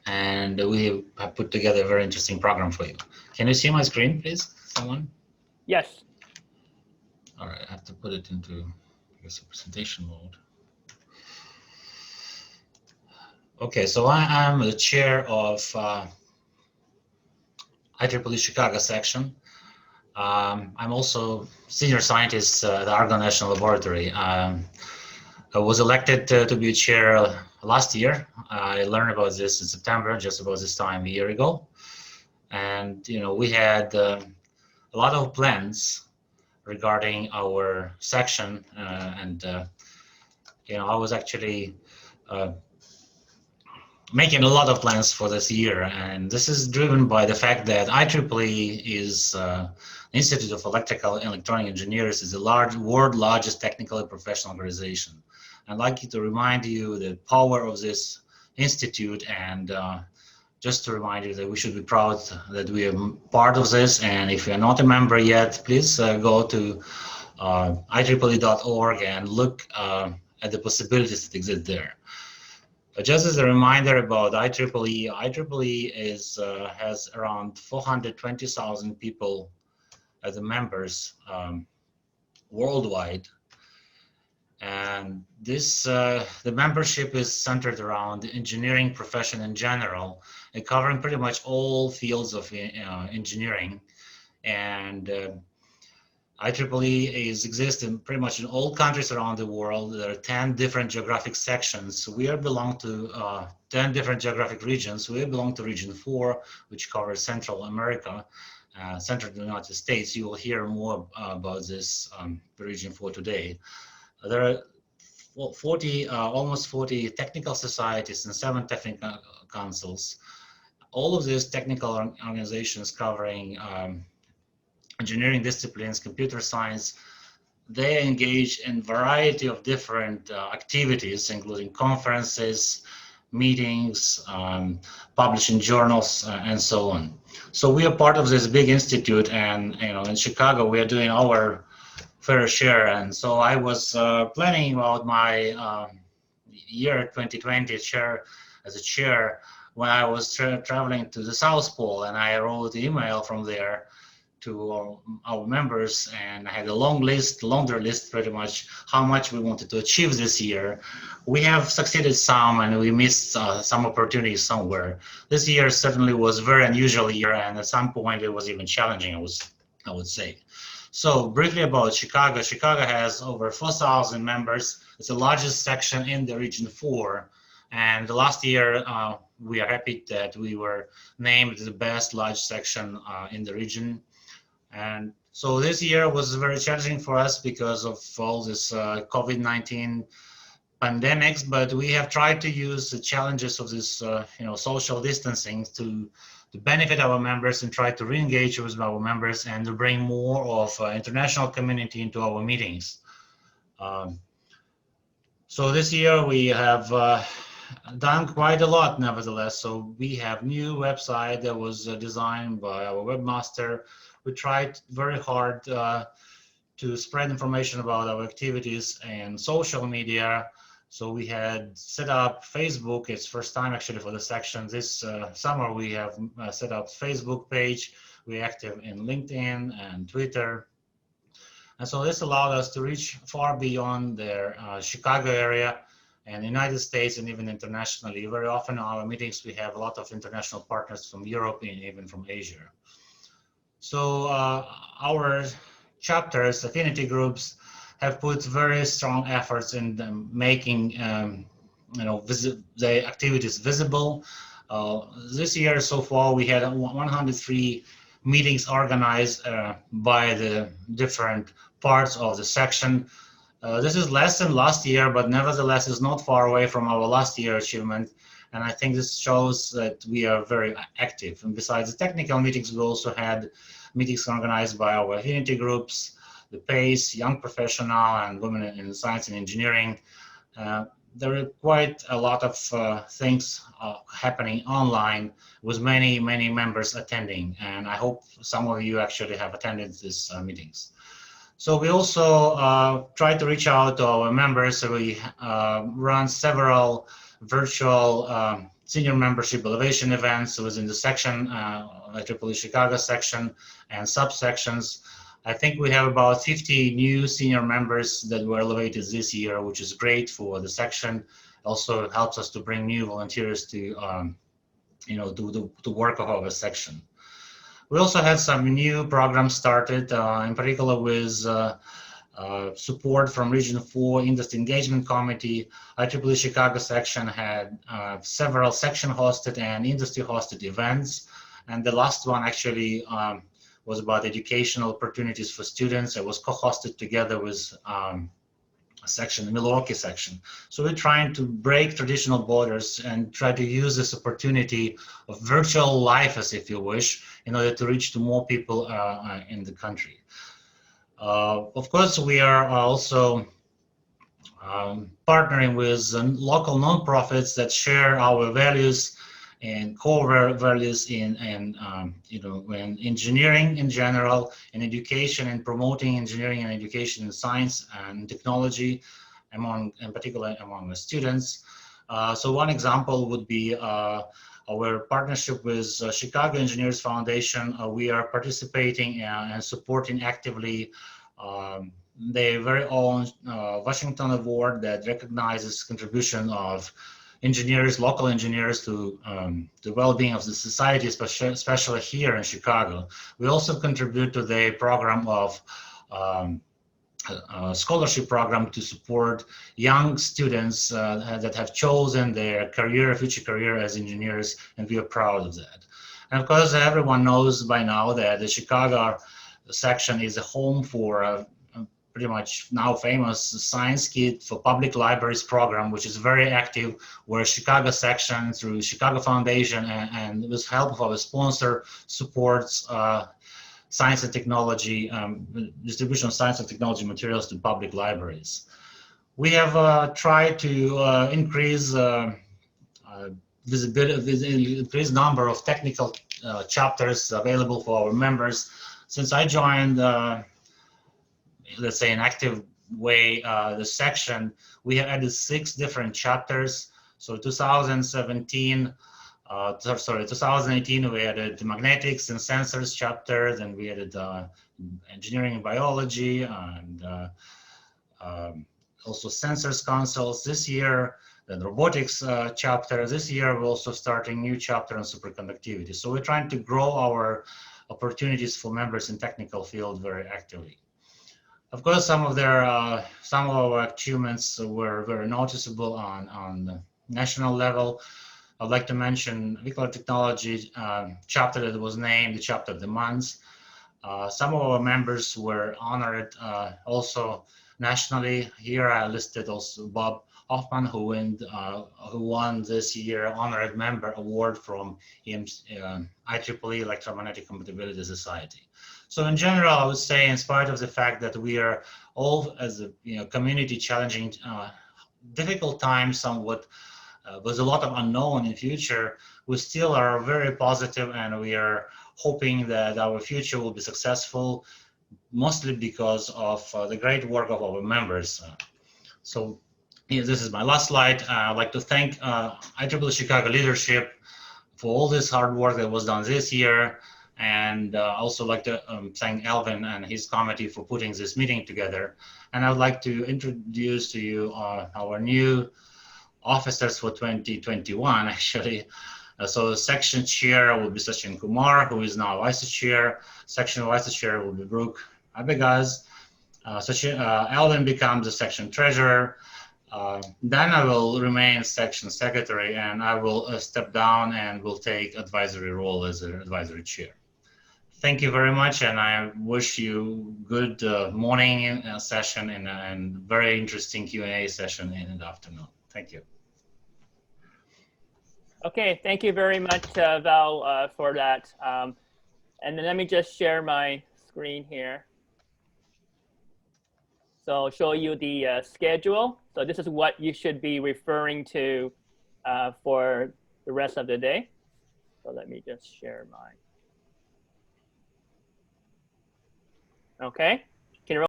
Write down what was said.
and we have put together a very interesting program for you. Can you see my screen, please, someone? Yes. All right, I have to put it into, I guess, a presentation mode. Okay, so I am the chair of IEEE Chicago Section. I'm also senior scientist at the Argonne National Laboratory. I was elected to be chair last year. I learned about this in September, just about this time a year ago. And, we had a lot of plans regarding our section. I was actually making a lot of plans for this year. And this is driven by the fact that IEEE is Institute of Electrical and Electronic Engineers is the world largest technical and professional organization. I'd like to remind you the power of this institute, and just to remind you that we should be proud that we are part of this. And if you're not a member yet, please go to IEEE.org and look at the possibilities that exist there. Just as a reminder about IEEE, IEEE has around 420,000 people as the members worldwide. And this, the membership is centered around the engineering profession in general, and covering pretty much all fields of engineering. And IEEE exists in pretty much in all countries around the world. There are 10 different geographic sections. We belong to 10 different geographic regions. We belong to Region 4, which covers Central America, Central United States. You will hear more about this Region 4 today. There are almost 40 technical societies and 7 technical councils. All of these technical organizations covering engineering disciplines, computer science, they engage in a variety of different activities, including conferences, meetings, publishing journals, and so on. So we are part of this big institute, and in Chicago we are doing our fair share. And so I was planning about my year 2020 as a chair when I was traveling to the South Pole, and I wrote an email from there to our members, and I had a longer list pretty much how much we wanted to achieve this year. We have succeeded some, and we missed some opportunities somewhere. This year certainly was a very unusual year, and at some point it was even challenging, I would say. So briefly about Chicago. Chicago has over 4,000 members. It's the largest section in the Region 4. And last year, we are happy that we were named the best large section in the region. And so this year was very challenging for us because of all this COVID-19 pandemics, but we have tried to use the challenges of this social distancing to benefit our members and try to re-engage with our members and to bring more of international community into our meetings. So this year we have done quite a lot nevertheless. So we have new website that was designed by our webmaster. We tried very hard to spread information about our activities and social media. So we had set up Facebook. It's first time actually for the section. This summer we have set up Facebook page. We're active in LinkedIn and Twitter. And so this allowed us to reach far beyond the Chicago area and the United States and even internationally. Very often in our meetings we have a lot of international partners from Europe and even from Asia. So our chapters, affinity groups, have put very strong efforts in making the activities visible. This year so far we had 103 meetings organized by the different parts of the section. This is less than last year, but nevertheless is not far away from our last year achievement. And I think this shows that we are very active. And besides the technical meetings, we also had meetings organized by our affinity groups, the PACE, Young Professional, and Women in Science and Engineering. There are quite a lot of things happening online with many members attending. And I hope some of you actually have attended these meetings. So we also try to reach out to our members. So we run several virtual senior membership elevation events within the section, IEEE Chicago section and subsections. I think we have about 50 new senior members that were elevated this year, which is great for the section. Also helps us to bring new volunteers to, do the work of our section. We also had some new programs started, in particular with support from Region 4 Industry Engagement Committee. IEEE Chicago section had several section-hosted and industry-hosted events. And the last one actually was about educational opportunities for students. It was co-hosted together with a section, the Milwaukee section. So we're trying to break traditional borders and try to use this opportunity of virtual life, as if you wish, in order to reach to more people in the country. Of course, we are also partnering with local nonprofits that share our values and core values in engineering in general, in education, and promoting engineering and education in science and technology, in particular among the students. So one example would be our partnership with Chicago Engineers Foundation. We are participating and supporting actively their very own Washington Award that recognizes contribution of engineers, local engineers, to the well-being of the society, especially here in Chicago. We also contribute to the program of scholarship program to support young students that have chosen their future career as engineers, and we are proud of that. And of course, everyone knows by now that the Chicago section is a home for pretty much now famous Science Kit for Public Libraries program, which is very active, where Chicago section through Chicago Foundation and with help of our sponsor supports science and technology, distribution of science and technology materials to public libraries. We have tried to increase visibility, increase number of technical chapters available for our members. Since I joined, let's say, an active way, the section, we have added 6 different chapters. So 2018, we added the magnetics and sensors chapter, then we added engineering and biology, and also sensors consoles this year, then robotics chapter. This year, we're also starting new chapter on superconductivity. So we're trying to grow our opportunities for members in technical field very actively. Of course, some of our achievements were very noticeable on the national level. I'd like to mention vehicular technology chapter that was named the chapter of the month. Some of our members were honored also nationally. Here I listed also Bob Hoffman, who won this year honored member award from IEEE Electromagnetic Compatibility Society. So in general, I would say, in spite of the fact that we are all, as a community, challenging difficult times somewhat, with a lot of unknown in future, we still are very positive, and we are hoping that our future will be successful, mostly because of the great work of our members. So this is my last slide. I'd like to thank IEEE Chicago leadership for all this hard work that was done this year. And also like to thank Alvin and his committee for putting this meeting together. And I'd like to introduce to you our new officers for 2021, actually. So section chair will be Sachin Kumar, who is now vice chair. Section vice chair will be Brooke Abegaz. Alvin becomes the section treasurer. Then I will remain section secretary, and I will step down and will take advisory role as an advisory chair. Thank you very much, and I wish you good morning session and very interesting Q&A session in the afternoon. Thank you. Okay, thank you very much, Val, for that. And then let me just share my screen here. So I'll show you the schedule. So this is what you should be referring to for the rest of the day. So let me just share mine. Okay, can you